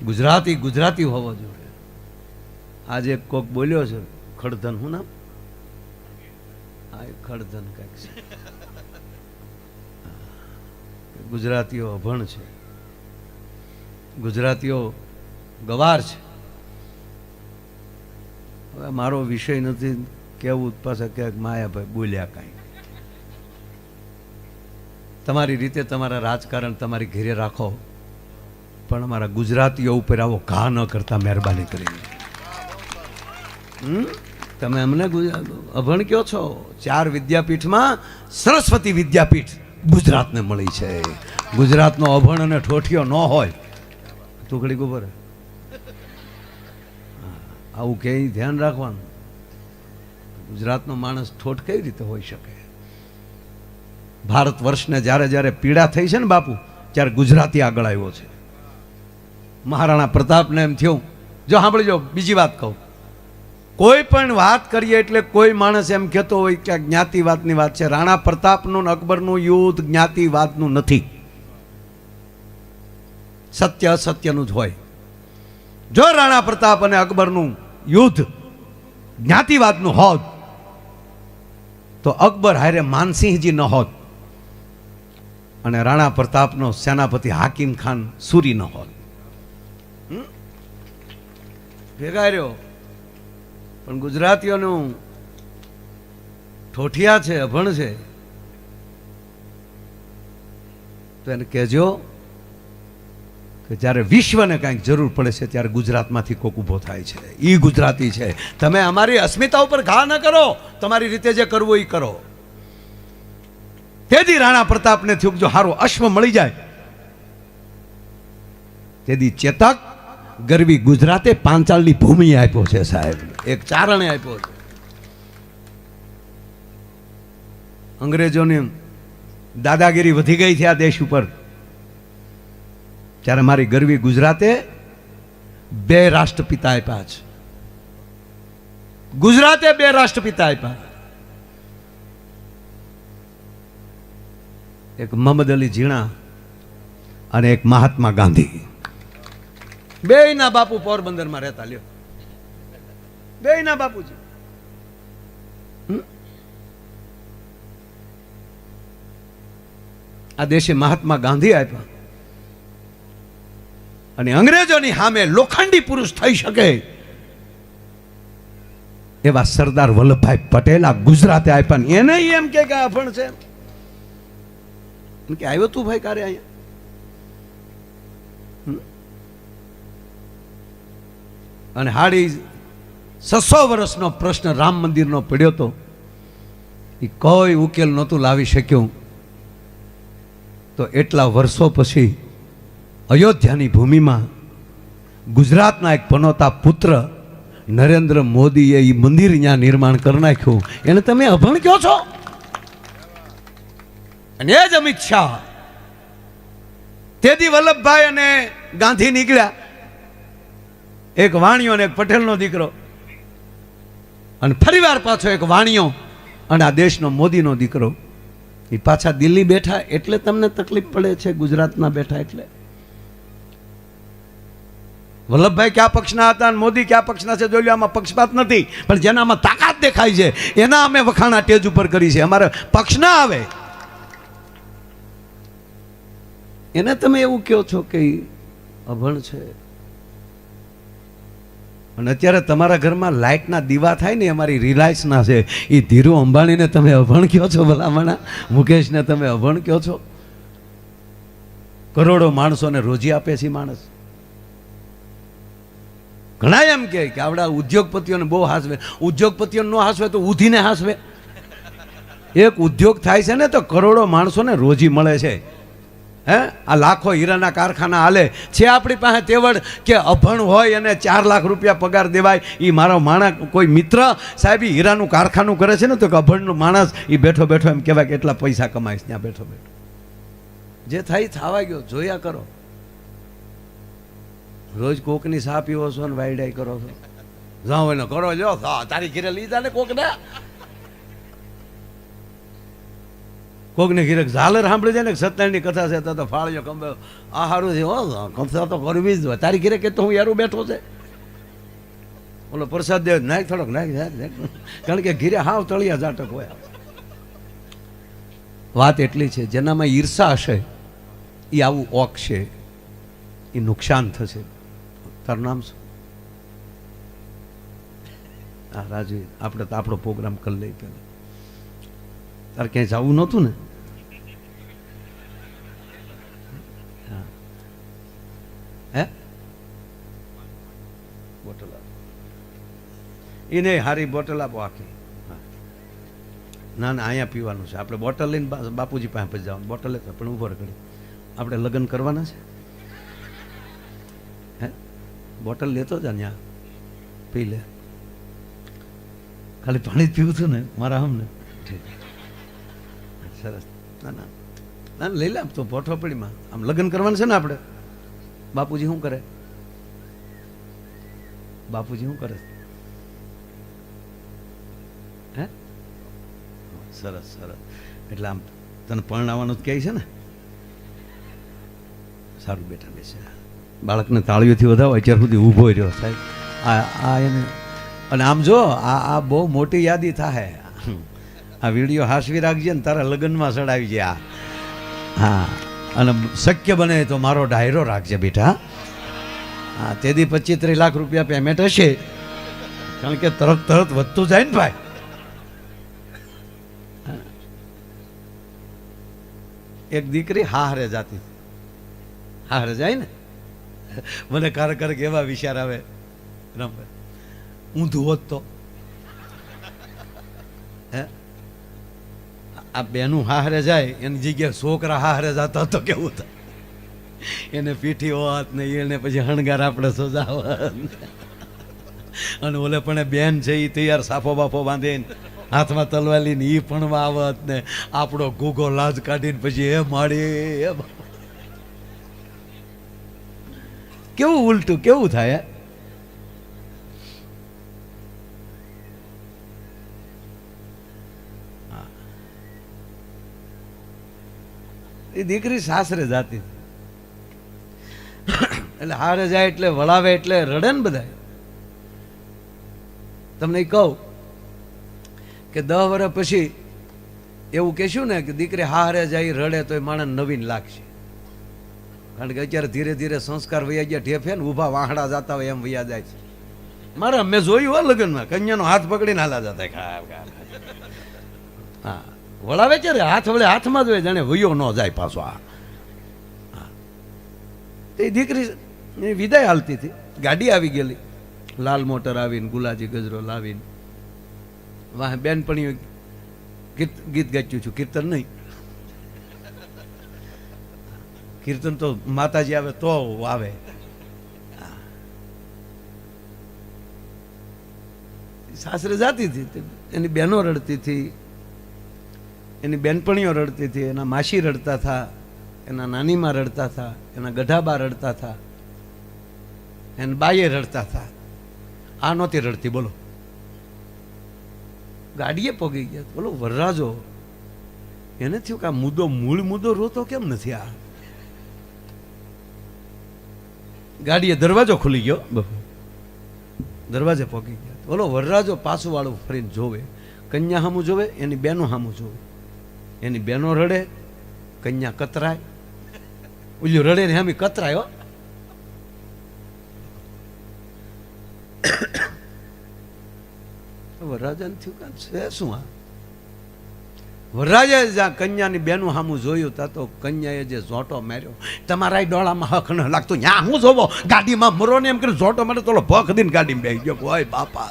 ગુજરાતી ગુજરાતી હોવો જોઈએ. આજે કોક બોલ્યો છે ખડધન, શું નામ? હા, ખડધન કંઈક છે. ગુજરાતીઓ અભણ છે, ગુજરાતીઓ ગવાર છે. હવે મારો વિષય નથી કેવું, પાછા ક્યાંક માયાભાઈ બોલ્યા કાંઈ. તમારી રીતે તમારા રાજકારણ તમારી ઘેરે રાખો, પણ અમારા ગુજરાતીઓ ઉપર આવો ઘા ન કરતા મહેરબાની કરીને. તમે અમને અભણ કયો છો? 4 વિદ્યાપીઠમાં સરસ્વતી વિદ્યાપીઠ ગુજરાતને મળી છે. ગુજરાતનો અભણ અને ઠોઠિયો ન હોય તું ઘડી ગોબર આવું કે ધ્યાન રાખવાનું. ગુજરાતનો માણસ ઠોઠ કઈ રીતે હોઈ શકે? ભારત વર્ષને જ્યારે જ્યારે પીડા થઈ છે ને બાપુ, ત્યારે ગુજરાતી આગળ આવ્યો છે. મહારાણા પ્રતાપને એમ થયું, જો સાંભળજો બીજી વાત કહું, કોઈ પણ વાત કરીએ એટલે કોઈ માણસ એમ કહેતો હોય કે જ્ઞાતિવાદની વાત છે. રાણા પ્રતાપનું અકબરનું યુદ્ધ જ્ઞાતિવાદનું નથી, સત્ય અસત્યનું જ હોય. જો રાણા પ્રતાપ અને અકબરનું યુદ્ધ જ્ઞાતિવાદનું હોત તો અકબર હારે માનસિંહજી ન હોત અને રાણા પ્રતાપનો સેનાપતિ હાકિમ ખાન સુરી ન હોત. ભેગા રહ્યો. પણ ગુજરાતીઓનું ઠોઠિયા છે, અભણ છે, તો એને કહેજો કે જ્યારે વિશ્વને કાંઈક જરૂર પડે છે ત્યારે ગુજરાતમાંથી કોક ઊભો થાય છે. એ ગુજરાતી છે. તમે અમારી અસ્મિતા ઉપર ઘા ન કરો, તમારી રીતે જે કરવું એ કરો. તેથી રાણા પ્રતાપને થયું જો હારો અશ્વ મળી જાય, તેથી ચેતક ગરવી ગુજરાતે પાંચાળની ભૂમિ આપ્યો છે સાહેબ, એક ચારણે આપ્યો છે. અંગ્રેજોની દાદાગીરી વધી ગઈ છે આ દેશ ઉપર, ત્યારે મારી ગરવી ગુજરાતે 2 રાષ્ટ્રપિતા આપ્યા છે. ગુજરાતે 2 રાષ્ટ્રપિતા આપ્યા. એક મોહમ્મદ અલી ઝીણા અને એક મહાત્મા ગાંધી. બેયના બાપુ પોરબંદરમાં રહેતા. લ્યો, બેયના બાપુજી. આ દેશે મહાત્મા ગાંધી આપ્યા અને અંગ્રેજોની સામે લોખંડી પુરુષ થઈ શકે એવા સરદાર વલ્લભભાઈ પટેલ આ ગુજરાતે આપ્યા. એને એમ કે અભણ છે કે આવ્યો તું ભાઈ કારે અહીંયા. અને 650 વર્ષનો પ્રશ્ન રામ મંદિરનો પડ્યો તો એ કોઈ ઉકેલ નહોતું લાવી શક્યું. તો એટલા વર્ષો પછી અયોધ્યાની ભૂમિમાં ગુજરાતના એક પનોતા પુત્ર નરેન્દ્ર મોદીએ એ મંદિર અહીંયા નિર્માણ કરી નાખ્યું. એને તમે અભણ કહો છો? અને એ જ અમિત શાહ તેથી વલ્લભભાઈ અને ગાંધી નીકળ્યા, એક વાણિયો અને એક પટેલનો દીકરો, અને ફરીવાર પાછો એક વાણિયો અને આ દેશનો મોદીનો દીકરો. એ પાછા દિલ્હી બેઠા એટલે તમને તકલીફ પડે છે, ગુજરાતના બેઠા એટલે. વલ્લભભાઈ કયા પક્ષના હતા અને મોદી કયા પક્ષના છે જોઈ લો. આમાં પક્ષપાત નથી, પણ જેનામાં તાકાત દેખાય છે એના અમે વખાણા ટેજ ઉપર કરી છે. અમારે પક્ષ ના આવે એને તમે એવું કહો છો કે અભણ છે. અને અત્યારે તમારા ઘરમાં લાઇટના દીવા થાય ને, અમારી રિલાયન્સના છે, એ ધીરુ અંબાણીને તમે અભણ કહો છો? ભલામણા મુકેશને તમે અભણ કહો છો? કરોડો માણસોને રોજી આપે છે માણસ. ઘણા એમ કે આવડા ઉદ્યોગપતિઓને બહુ હાસવે. ઉદ્યોગપતિઓને ન હાસવે તો ઉધીને હાસવે. એક ઉદ્યોગ થાય છે ને તો કરોડો માણસોને રોજી મળે છે. હે, આ લાખો હીરાના કારખાના હાલે છે આપણી પાસે તેવડ કે અભણ હોય અને 4 લાખ રૂપિયા પગાર દેવાય? એ મારો માણસ કોઈ મિત્ર સાહેબ હીરાનું કારખાનું કરે છે ને તો અભણનો માણસ એ બેઠો બેઠો એમ કહેવાય કે એટલા પૈસા કમાઈશ ત્યાં બેઠો બેઠો. જે થાય થવા ગયો, જોયા કરો. રોજ કોકની સા પીવો છો ને વાયડાઈ કરો છો. જાઓ એને કરો, જો તારી ઘેરે લીધા ને કોકને. કોકને ઘીરે ઝાલર સાંભળી જાય ને સત્યનારાયણની કથા છે તો ફાળ્યો કંબે આ સારું છે હો કથા તો કરવી જ હોય. તારી ઘીરે કે તો હું યારું બેઠો છે ઓલો પ્રસાદ દે નાખ થોડોક નાખ કારણ કે ઘીરે હાવ તળિયા ઝાટક હોય. વાત એટલી છે જેનામાં ઈર્ષા હશે એ આવું ઓકશે, એ નુકસાન થશે. તારું નામ શું? હા રાજુ, આપણે તો આપણો પ્રોગ્રામ કરી લઈ પેલા. તારે ક્યાંય જવું નહોતું ને? હે બોટલ આપો એ નહીં, હારી બોટલ આપો આખી. ના ના અહીંયા પીવાનું છે. આપણે બોટલ લઈને બાપુજી પાસે પછી જવાનું. બોટલ લેતા પણ ઉભો કરી આપણે લગ્ન કરવાના છે. હે બોટલ લેતો જ ત્યાં પી લે. ખાલી પાણી જ પીવું છું ને મારા હમને. સરસ. ના ના ના લઈ લે. આમ તો પોઠોપડીમાં આમ લગ્ન કરવાનું છે ને આપણે. બાપુજી શું કરે? બાપુજી શું કરે? હે સરસ સરસ. એટલે આમ તને પરણાવવાનું જ કહે છે ને? સારું બેટા બેસે. બાળકને તાળીઓથી વધાવો. અત્યાર સુધી ઊભો રહ્યો સાહેબ. આ એને અને આમ જો આ બહુ મોટી યાદી થાય. આ વિડીયો હાસવી રાખજે ને તારા લગ્નમાં ચડાવી જાય. હા અને શક્ય બને તો મારો ડાયરો રાખજે બેટા. હા તેથી 25-30 લાખ રૂપિયા પેમેન્ટ હશે. કારણ કે તરત વધતું જાય ને ભાઈ. એક દીકરી હારે જાતી, હારે જાય ને મને ક્યારેક એવા વિચાર આવે રમભાઈ ઊંધું હોત તો. હે આ બેનું હારે જાય એની જગ્યાએ છોકરા હારે જતા તો કેવું થાય? એને પીઠી હોત ને એને પછી હણગાર આપણે સજાવત અને ઓલે પણ બેન છે એ તૈયાર સાફો બાફો બાંધીને હાથમાં તલવાલી ને એ પણ આવત ને આપણો ગૂગો લાજ કાઢીને પછી એ માડી. કેવું ઉલટું કેવું થાય? એ દીકરી સાસરે જાતી એટલે હારે જાય એટલે વળાવે એટલે રડે ને બધા. તમને કહું કે 10 વર્ષ પછી એવું કહેશું ને કે દીકરી હારે જાય રડે તો એ માણસ નવીન લાગશે. કારણ કે અત્યારે ધીરે ધીરે સંસ્કાર વૈયા ગયા ઢેફે ને ઊભા વાહડા જતા હોય એમ વૈયા જાય છે. મારા મેં જોયું હોય લગ્નમાં કન્યાનો હાથ પકડીને હાલા જતા. હા વળાવે છે રે હાથ વળે હાથમાં જ હોય જાણે વયો ન જાય પાછો. આ તે દીકરી વિદાય હાલતી હતી. ગાડી આવી ગયેલી, લાલ મોટર આવીને ગુલાજી ગજરો લાવીને વાહ બેનપણી ગીત ગાચ્યું છું. કીર્તન નહીં, કીર્તન તો માતાજી આવે તો આવે. સાસરે જાતી હતી, એની બહેનો રડતી હતી, એની બેનપણીઓ રડતી હતી, એના માસી રડતા હતા, એના નાનીમાં રડતા હતા, એના ગઢાબા રડતા હતા, એના બાઈએ રડતા હતા. આ નહોતી રડતી. બોલો ગાડીએ પગી ગયા. બોલો વરરાજો એને થયું કે આ મૂળ મુદ્દો રોતો કેમ નથી? આ ગાડીએ દરવાજો ખુલી ગયો, દરવાજે પગી ગયા. બોલો વરરાજો પાછું વાળું ફરીને જોવે, કન્યા સામું જોવે, એની બેનો સામું જોવે. એની બેનો રડે, કન્યા કતરાય. ઓલું રડે ને આમી કતરાય. હો વરરાજાને થયું કે છે શું આ? વરરાજાએ જ્યાં કન્યાની બેનું સામું જોયું તા તો કન્યાએ જે ઝોટો માર્યો, તમારા ડોળામાં હક ન લાગતું, ન્યા હું જોવો ગાડીમાં મરો ને એમ કરી ઝોટો મારે તો ભખ દઈને ગાડીમાં બેસી ગયો. હોય બાપા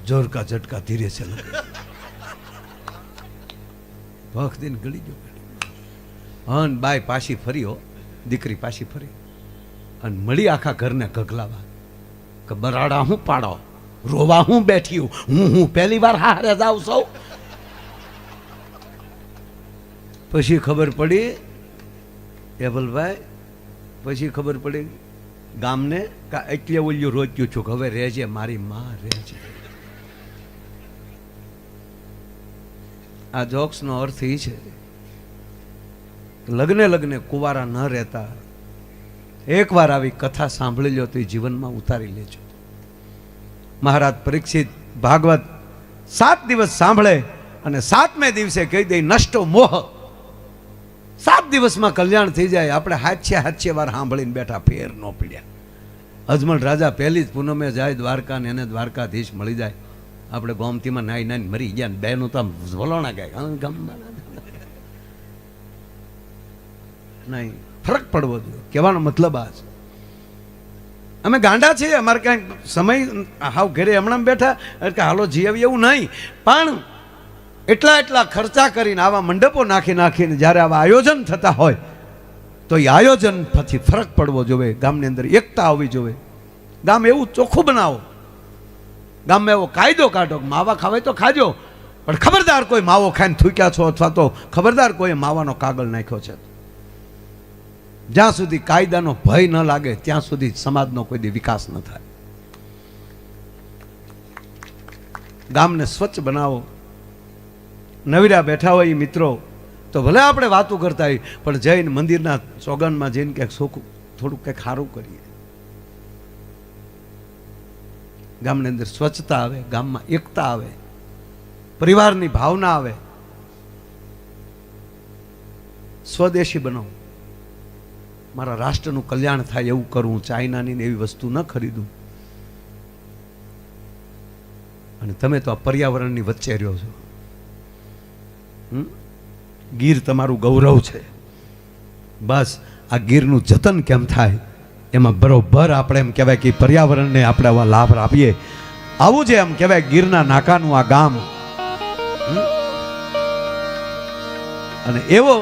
જોર કા ઝટકા ધીરે છે ભખ દઈને ગળી ગયો. હન બાય પાછી ફર્યો, દીકરી પાછી ફરી અને મળી આખા ઘરને ગગલાવા કે બરાડા હું પાડો, રોવા હું બેઠી હું પહેલી વાર હારે જાઉં સૌ. પછી ખબર પડી એબલભાઈ, પછી ખબર પડી ગામને એટલે ઓલ્યું રોજ્યું છું કે હવે રહેજે મારી માં રહેજે. આ જોક્સનો અર્થ એ છે લગ્ને કુંવારા ન રહેતા એકવાર આવી કથા સાંભળી લો તો એ જીવનમાં ઉતારી લેજો. મહારાજ પરીક્ષિત ભાગવત 7 દિવસ સાંભળે અને 7મે દિવસે કહી દે નષ્ટો મોહ. 7 દિવસમાં કલ્યાણ થઈ જાય. આપણે હાથે વાર સાંભળીને બેઠા, ફેર ન પીડ્યા. અજમલ રાજા પહેલી જ પૂનમે જાય દ્વારકા ને એને દ્વારકાધીશ મળી જાય. આપણે ગોમતીમાં નાઈ મરી ગયા ને બેનું તો વલોણા ગયા નહીં. ફરક પડવો જોઈએ, કહેવાનો મતલબ આ છે. અમે ગાંડા છીએ, અમારે ક્યાંક સમય હાવ ઘરે હમણાં બેઠા કે હાલો જીવી એવું નહીં, પણ એટલા ખર્ચા કરીને આવા મંડપો નાખીને જ્યારે આવા આયોજન થતા હોય તો એ આયોજન પછી ફરક પડવો જોઈએ. ગામની અંદર એકતા આવવી જોઈએ. ગામ એવું ચોખ્ખું બનાવો, ગામમાં એવો કાયદો કાઢો, માવા ખાવાય તો ખાજો, પણ ખબરદાર કોઈ માવો ખાઈને થૂક્યા છો અથવા તો ખબરદાર કોઈ માવાનો કાગળ નાખ્યો છે. જ્યાં સુધી કાયદાનો ભય ન લાગે ત્યાં સુધી સમાજનો કોઈ દી વિકાસ ન થાય. ગામને સ્વચ્છ બનાવો. નવીરા બેઠા હોય મિત્રો તો ભલે આપણે વાતો કરતા હોય, પણ જઈને મંદિરના ચોગનમાં જઈને ક્યાંક થોડુંક કંઈક સારું કરીએ. ગામની અંદર સ્વચ્છતા આવે, ગામમાં એકતા આવે, પરિવારની ભાવના આવે. સ્વદેશી બનો. મારા રાષ્ટ્રનું કલ્યાણ થાય એવું કરવું, ચાઇનાની એવી વસ્તુ ન ખરીદું. અને તમે તો આ પર્યાવરણની વચ્ચે રહ્યો છો. ગીર તમારું ગૌરવ છે. બસ આ ગીરનું જતન કેમ થાય એમાં બરોબર આપણે એમ કહેવાય કે પર્યાવરણને આપણે આવા લાભ આપીએ. આવું જે એમ કહેવાય ગીરના નાકાનું આ ગામ, અને એવો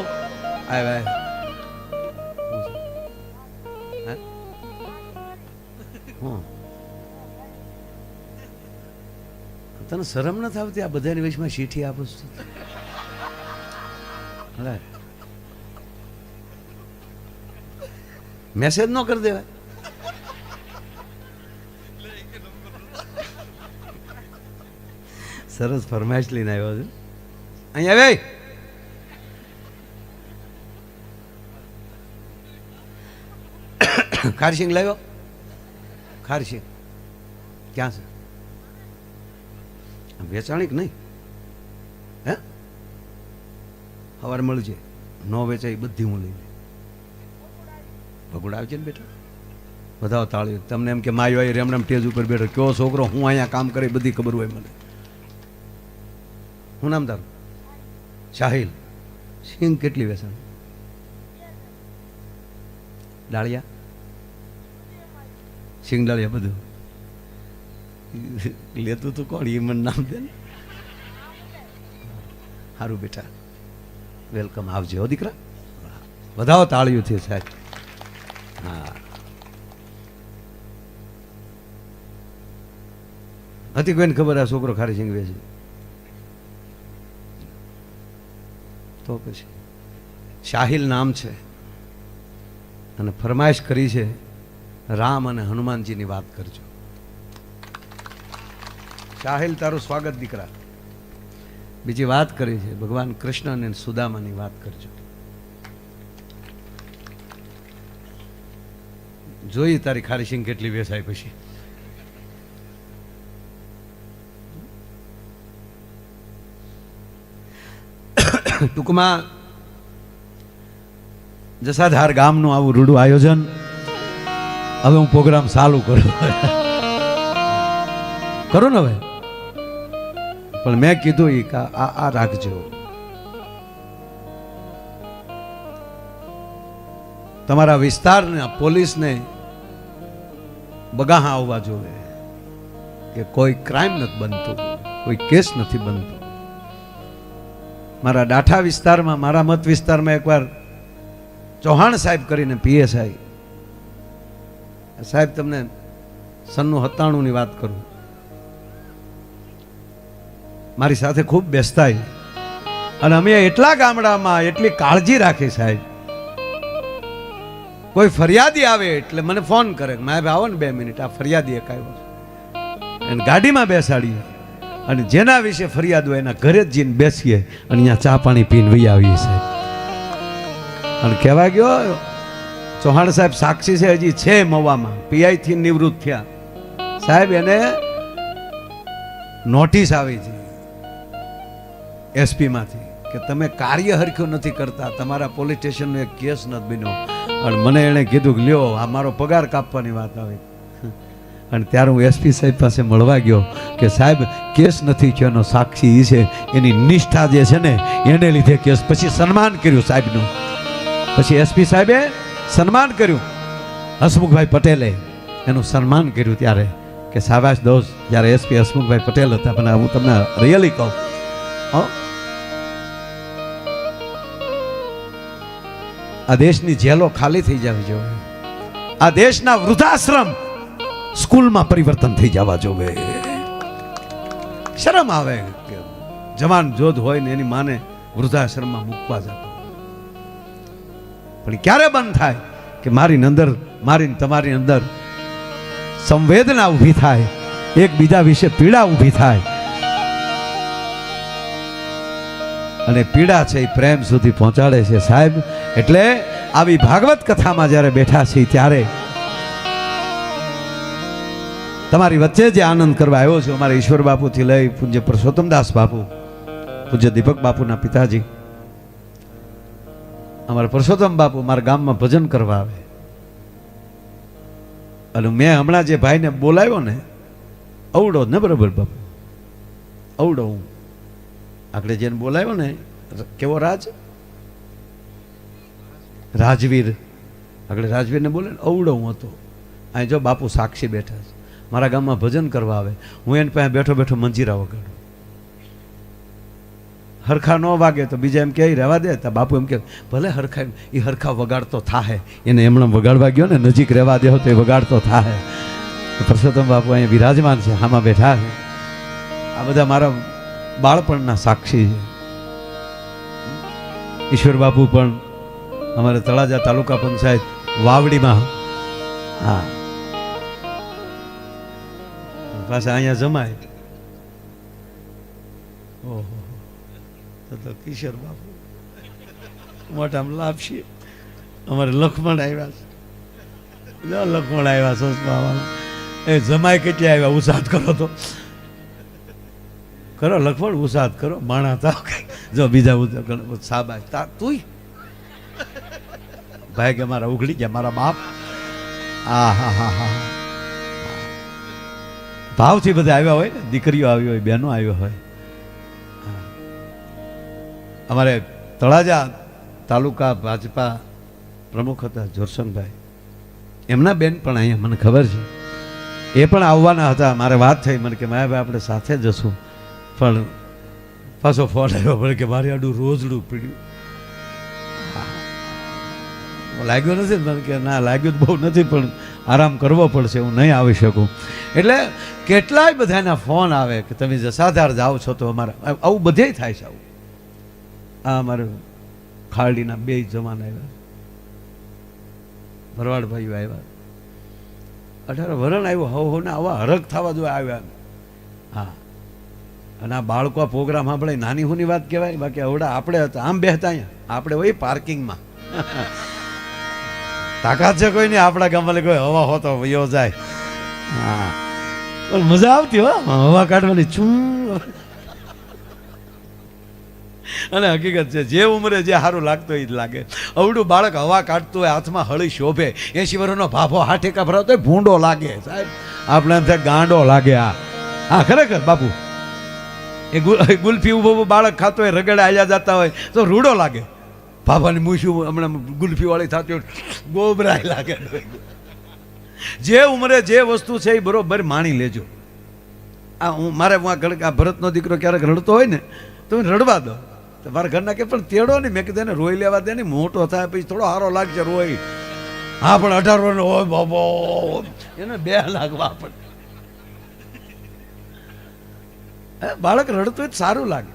તને શરમ નથી આવતી આ બધાની વચમાં શીઠી આપું છું? મેસેજ ન કરી દેવાય. સરસ ફરમાઈશ લઈને આવ્યો છું. અહીંયા આવે ખારસિંગ લાવ્યો. ખારસિંગ ક્યાં છે? વેચાણી કે નહીં? હે સવારે મળજે. ન વેચાય બધી હું લઈ લે. ભગુડ આવજે ને બેટા. વધાવો તાળીઓ. તમને એમ કે માયો આવી રેમરામ ટેજ ઉપર બેઠો, કયો છોકરો હું અહીંયા કામ કરે બધી ખબર હોય મને. હું નામ તારું? શાહિલ. સિંગ કેટલી વેચાણ? ડાળિયા સિંગ ડાળિયા બધું લેતું તું કોણ? એ મને નામ દે ને. સારું બેટા, વેલકમ. આવજે હો દીકરા. વધાવો તાળીઓથી સાહેબ. હા, હતી કોઈને ખબર આ છોકરો ખારી સિંગ વેચે? તો પછી શાહિલ નામ છે અને ફરમાઈશ કરી છે રામ અને હનુમાનજીની વાત કરજો. શાહિલ તારું સ્વાગત દીકરા. બીજી વાત કરી છે ભગવાન કૃષ્ણ અને સુદામાની વાત કરજો. જોઈ તારી ખારી સિંગ કેટલી વેચાય પછી. ટૂંકમાં જસાધાર ગામનું આવું રૂડું આયોજન. હવે હું પ્રોગ્રામ ચાલુ કરું ને હવે, પણ મેં કીધું એ આ રાખજો. તમારા વિસ્તારને પોલીસને બગાહા આવવા જોઈએ કે કોઈ ક્રાઇમ નથી બનતું, કોઈ કેસ નથી બનતો. મારા ડાઠા વિસ્તારમાં, મારા મત વિસ્તારમાં એકવાર ચૌહાણ સાહેબ કરીને પીએસઆઈ સાહેબ, તમને 97 ની વાત કરું, મારી સાથે ખૂબ બેસતા અને અમે એટલા ગામડામાં એટલી કાળજી રાખી સાહેબ. કોઈ ફરિયાદી આવે એટલે મને ફોન કરે, મારે આવો ને 2 મિનિટ, આ ફરિયાદી એક આવ્યો છે, એને ગાડીમાં બેસાડીએ અને જેના વિશે ફરિયાદ હોય એના ઘરે જ જઈને બેસીએ અને અહીંયા ચા પાણી પીને વહી આવીએ સાહેબ. અને કહેવા ગયો ચૌહાણ સાહેબ સાક્ષી છે, હજી છે મવામાં, પીઆઈ થી નિવૃત્ત થયા સાહેબ. એને નોટિસ આવી છે એસપી માંથી કે તમે કાર્ય હરખ્યું નથી કરતા, તમારા પોલીસ સ્ટેશનનો એક કેસ નથી બન્યો. અને મને એણે કીધું કે લ્યો આ મારો પગાર કાપવાની વાત આવી. અને ત્યારે હું એસપી સાહેબ પાસે મળવા ગયો કે સાહેબ કેસ નથી થયો, એનો સાક્ષી એ છે, એની નિષ્ઠા જે છે ને એને લીધે કેસ. પછી સન્માન કર્યું સાહેબનું, પછી એસપી સાહેબે સન્માન કર્યું, હસમુખભાઈ પટેલે એનું સન્માન કર્યું. ત્યારે કે શાબાશ દોસ્ત, જ્યારે એસપી હસમુખભાઈ પટેલ હતા. પણ હું તમને રિયલી કહું, આ દેશની જેલો ખાલી થઈ જવી જોઈએ, આ દેશના વૃદ્ધાશ્રમ સ્કૂલમાં પરિવર્તન થઈ જવા જોવે. શરમ આવે કે જવાન જોધ હોય ને એની માને વૃદ્ધાશ્રમમાં મૂકવા જતો. પણ ક્યારે બંધ થાય કે મારી અંદર, મારી તમારી અંદર સંવેદના ઊભી થાય, એકબીજા વિશે પીડા ઊભી થાય. અને પીડા છે એ પ્રેમ સુધી પહોંચાડે છે સાહેબ. એટલે આવી ભાગવત કથામાં જ્યારે બેઠા છીએ ત્યારે તમારી વચ્ચે જે આનંદ કરવા આવ્યો છું, અમારા ઈશ્વર બાપુથી લઈ પૂજ્ય પરસોત્તમદાસ બાપુ, પૂજ્ય દીપક બાપુના પિતાજી, અમારા પરસોત્તમ બાપુ મારા ગામમાં ભજન કરવા આવે. અને મેં હમણાં જે ભાઈને બોલાવ્યો ને, અવડો ને બરાબર બાપુ, અવડો હું આગળ જેને બોલાવ્યો ને, કેવો રાજવીર, આગળ રાજવીરને બોલે ને અવડો હું હતો. અહીં જો બાપુ સાક્ષી બેઠા છે, મારા ગામમાં ભજન કરવા આવે, હું એને પાસે બેઠો બેઠો મંજીરા વગાડું. હરખા ન વાગે તો બીજા એમ કે રહેવા દે, તો બાપુ એમ કે ભલે હરખા, એ હરખા વગાડતો થાહે, એને એમણે વગાડવા ગયો ને, નજીક રહેવા દે તો એ વગાડતો થાહે. પરસોત્તમ બાપુ અહીંયા વિરાજમાન છે, આમાં બેઠા છે. આ બધા મારા બાળપણના સાક્ષી છે. ઈશ્વર બાપુ પણ અમારે તળાજા તાલુકા પંચાયત વાવડીમાં, હા, પાછા અહીંયા જમાય. ઓહો, તો કિશોર બાપુ મોટામાં લાભશી. અમારે લખમણ આવ્યા છે, લખમણ આવ્યા સંસ્કારવાળા, એ જમાય કેટલી આવ્યા, ઉસાદ કરો તો કરો લખમણ, ઉસાદ કરો, માણા થાવ. જો બીજા સાબાશ તું ભાઈ કે મારા ઉઘડી ગયા, મારા બાપ. હા હા હા હા, ભાવથી બધા આવ્યા હોય ને, દીકરીઓ આવી હોય, બહેનો આવ્યો હોય. અમારે તળાજા તાલુકા ભાજપા પ્રમુખ હતા જોરસંગભાઈ, એમના બેન પણ અહીંયા મને ખબર છે, એ પણ આવવાના હતા. મારે વાત થઈ, મને કે માયાભાઈ આપણે સાથે જશું, પણ પાછો ફોન આવ્યો પડે કે મારે આડું રોજડું પીડ્યું. લાગ્યો નથી મને કે ના લાગ્યું બહુ નથી, પણ આરામ કરવો પડશે, હું નહીં આવી શકું. એટલે કેટલાય બધાના ફોન આવે કે તમે જસાધાર જાઓ છો તો અમારા આવું બધે થાય છે. આવું આ અમારે ખારડીના 2 જવાન આવ્યા, ભરવાડભાઈઓ આવ્યા, 18 વરણ આવ્યો, હવ ને આવા હરખ થવા જો આવ્યા. હા, અને આ બાળકો પ્રોગ્રામ સાંભળે, નાની હુની વાત કહેવાય. બાકી અવડા આપણે હતા આમ બેહતા, અહીંયા આપણે હોય પાર્કિંગમાં. તાકાત છે કોઈ નહીં આપણા ગામમાં, કોઈ હવા હોતો વયો જાય. હા, પણ મજા આવતી હો હવા કાઢવાની છું. અને હકીકત છે, જે ઉંમરે જે સારું લાગતું હોય એ જ લાગે. અવડું બાળક હવા કાઢતું હોય, હાથમાં હળી શોભે, 80 વર્ષનો ભાભો હાઠેકા ભરાવતો હોય, ભૂંડો લાગે સાહેબ, આપણે એમ થાય ગાંડો લાગે. હા ખરેખર બાપુ, એ ગુલ્ફી ઉભો બાળક ખાતો હોય, રગડે આયા જતા હોય તો રૂડો લાગે. બાબાની મૂછું હમણાં ગુલ્ફી વાળી થતી હોય, ગોબરાય લાગે. જે ઉંમરે જે વસ્તુ છે એ બરોબર માણી લેજો. આ હું મારે આ ભરતનો દીકરો ક્યારેક રડતો હોય ને તો રડવા દો. મારા ઘરના કે પણ તેડો ને, મેં કીધું એને રોઈ લેવા દે ને, મોટો થાય પછી થોડો સારો લાગશે રોઈ. હા પણ 18 હોય બાબો, એને 2 લાગવા પડે. બાળક રડતું હોય સારું લાગે.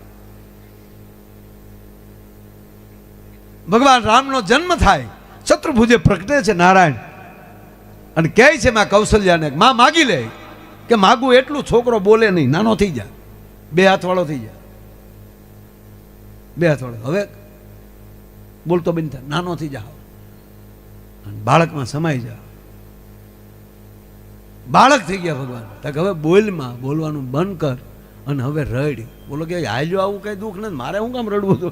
ભગવાન રામનો જન્મ થાય, ચતુર્ભુજે પ્રગટે છે નારાયણ, અને કહે છે માં કૌશલ્યાને માં માગી લે, કે માગું એટલું છોકરો બોલે નહીં, નાનો થઈ જાય. બે હાથવાળો થઈ જાય, બે હાથવાળો. હવે બોલતો બિન થાય, નાનો થઈ જાઓ, બાળકમાં સમાઈ જાઓ. બાળક થઈ ગયા ભગવાન. તક હવે બોલમાં બોલવાનું બંધ કર અને હવે રડ. બોલો કે હાલ્યો આવું કઈ દુઃખ નથી, મારે હું કામ રડવું હતું?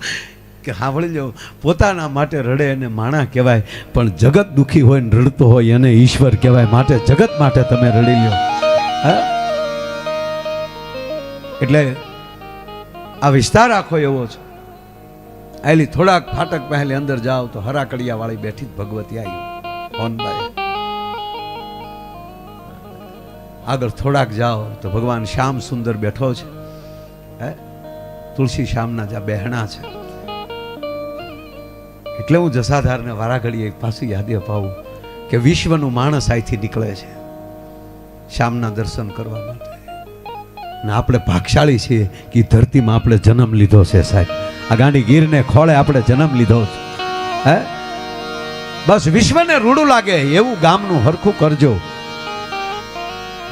કે સાંભળી જાઓ, પોતાના માટે રડે એને માણા કહેવાય, પણ જગત દુઃખી હોય ને રડતો હોય એને ઈશ્વર કહેવાય. માટે જગત માટે તમે રડી લ્યો. હા, એટલે આ વિસ્તાર આખો એવો છે. આયલી થોડાક ફાટક પહેલી અંદર જાઓ તો હરાકડિયા વાળી બેઠી ભગવતી આવી હોનબાઈ. આગળ થોડાક જાઓ તો ભગવાન શ્યામ સુંદર બેઠો છે. હે, તુલસી શ્યામના જ્યાં બહેણા છે. એટલે હું જસાધારને વારા ઘડીએ પાછી યાદ અપાવું કે વિશ્વનું માણસ અહીંથી નીકળે છે શ્યામના દર્શન કરવા માટે. ને આપણે ભાગશાળી છીએ કે ધરતીમાં આપણે જન્મ લીધો છે સાહેબ. આ ગાંડી ગીરને ખોળે આપણે જન્મ લીધો છે. હે, બસ વિશ્વને રૂડું લાગે એવું ગામનું હરખું કરજો.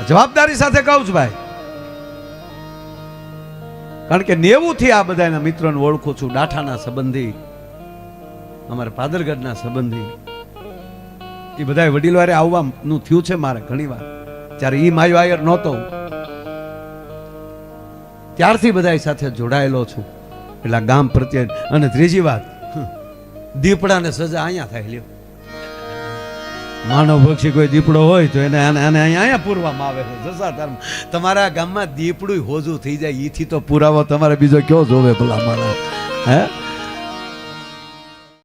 જવાબદારી સાથે કહું છું ભાઈ, કારણ કે 90 થી આ બધાના મિત્રોને ઓળખું છું. ડાઠાના સંબંધી, અમારા પાદરગઢના સંબંધી, એ બધા વડીલવારે આવવાનું થયું છે મારે ઘણી વાર. ત્યારે ઈ માયો આયર નહોતો, ત્યારથી બધા સાથે જોડાયેલો છું. એટલે ગામ પ્રત્યે. અને ત્રીજી વાત, દીપડાને સજા અહીંયા થાય. લ્યો, માનવ પક્ષી કોઈ દીપડો હોય તો એને અહીંયા પૂરવામાં આવે છે. જસાધારમાં તમારા ગામમાં દીપડું હોજું થઈ જાય, એથી તો પુરાવો તમારે બીજો કયો જોવે ભલા મારા? હે,